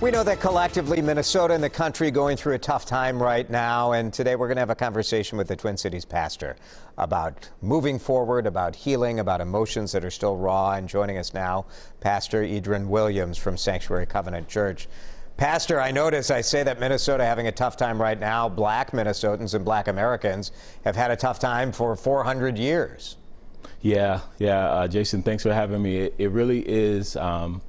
We know that collectively Minnesota and the country going through a tough time right now, and today we're going to have a conversation with the Twin Cities pastor about moving forward, about healing, about emotions that are still raw. And joining us now, Pastor Edrin Williams from Sanctuary Covenant Church. Pastor, I notice I say that Minnesota having a tough time right now. Black Minnesotans and Black Americans have had a tough time for 400 years. Yeah, Jason, thanks for having me. It really is an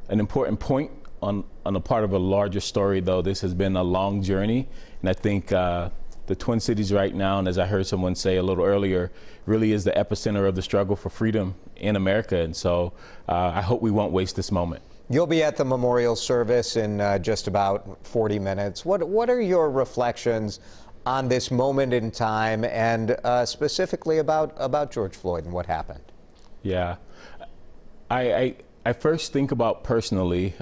important point on a part of a larger story, though. This has been a long journey, and I think the Twin Cities right now, and as I heard someone say a little earlier, really is the epicenter of the struggle for freedom in America. And so I hope we won't waste this moment. You'll be at the memorial service in just about 40 minutes. What are your reflections on this moment in time, and specifically about George Floyd and what happened? Yeah, I first think about personally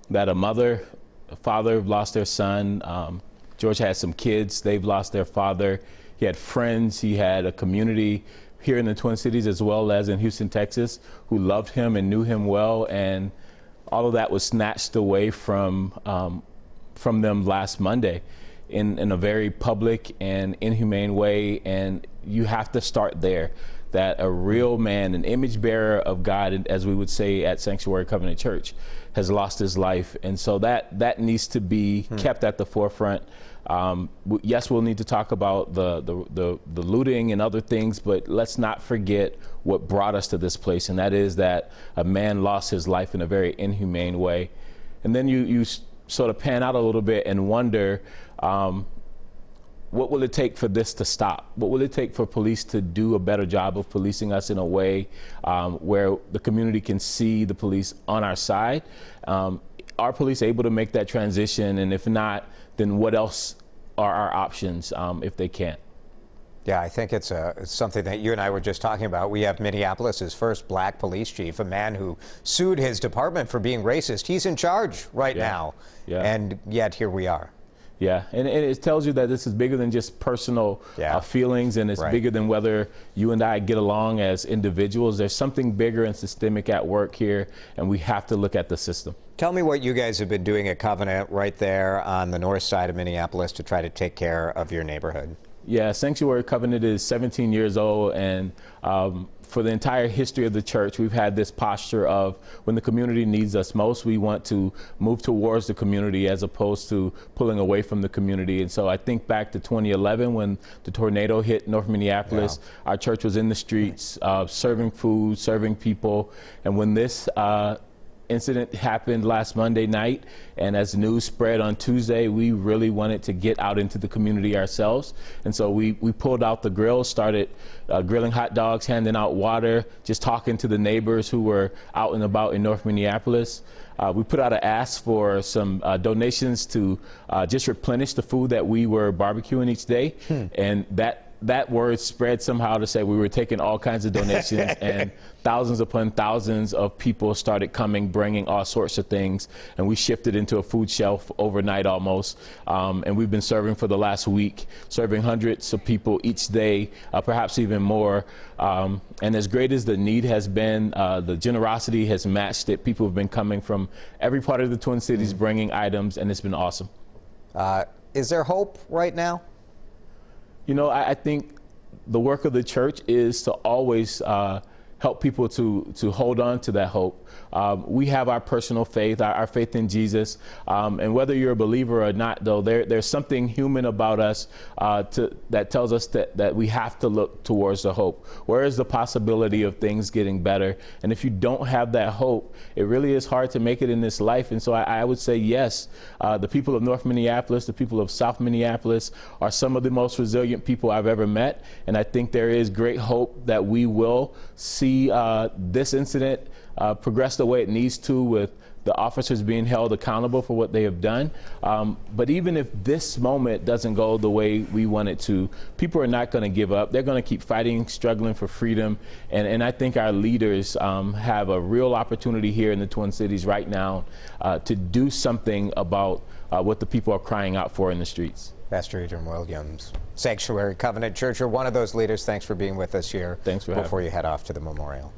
that a father lost their son. George had some kids, they've lost their father. He had friends, he had a community here in the Twin Cities as well as in Houston, Texas, who loved him and knew him well, and all of that was snatched away from them last Monday in a very public and inhumane way. And you have to start there, that a real man, an image bearer of God, as we would say at Sanctuary Covenant Church, has lost his life. And so that needs to be kept at the forefront. Yes, we'll need to talk about the looting and other things, but let's not forget what brought us to this place, and that is that a man lost his life in a very inhumane way. And then you sort of pan out a little bit and wonder, what will it take for this to stop? What will it take for police to do a better job of policing us in a way where the community can see the police on our side? Are police able to make that transition? And if not, then what else are our options if they can't? Yeah, I think it's something that you and I were just talking about. We have Minneapolis's first Black police chief, a man who sued his department for being racist. He's in charge right now, and yet here we are. Yeah, and it tells you that this is bigger than just personal feelings, and it's bigger than whether you and I get along as individuals. There's something bigger and systemic at work here, and we have to look at the system. Tell me what you guys have been doing at Covenant right there on the north side of Minneapolis to try to take care of your neighborhood. Yeah, Sanctuary Covenant is 17 years old, and for the entire history of the church, we've had this posture of when the community needs us most, we want to move towards the community as opposed to pulling away from the community. And so I think back to 2011 when the tornado hit North Minneapolis, our church was in the streets serving food, serving people. And when this incident happened last Monday night, and as news spread on Tuesday, we really wanted to get out into the community ourselves. And so we pulled out the grill, started grilling hot dogs, handing out water, just talking to the neighbors who were out and about in North Minneapolis. We put out an ask for some donations to just replenish the food that we were barbecuing each day. And that word spread somehow to say we were taking all kinds of donations, and thousands upon thousands of people started coming, bringing all sorts of things, and we shifted into a food shelf overnight almost. And we've been serving for the last week, serving hundreds of people each day, perhaps even more. And as great as the need has been, the generosity has matched it. People have been coming from every part of the Twin Cities bringing items, and it's been awesome. Is there hope right now? You know, I think the work of the church is to always help people to hold on to that hope. We have our personal faith, our faith in Jesus, and whether you're a believer or not, though, there's something human about us that tells us that we have to look towards the hope. Where is the possibility of things getting better? And if you don't have that hope, it really is hard to make it in this life. And so I would say yes, the people of North Minneapolis, the people of South Minneapolis are some of the most resilient people I've ever met. And I think there is great hope that we will see this incident progress the way it needs to, with the officers being held accountable for what they have done. But even if this moment doesn't go the way we want it to, people are not going to give up. They're going to keep fighting, struggling for freedom. And I think our leaders have a real opportunity here in the Twin Cities right now to do something about what the people are crying out for in the streets. Pastor Edrin Williams, Sanctuary Covenant Church, you're one of those leaders. Thanks for being with us here. Thanks for having me. Before you head off to the memorial.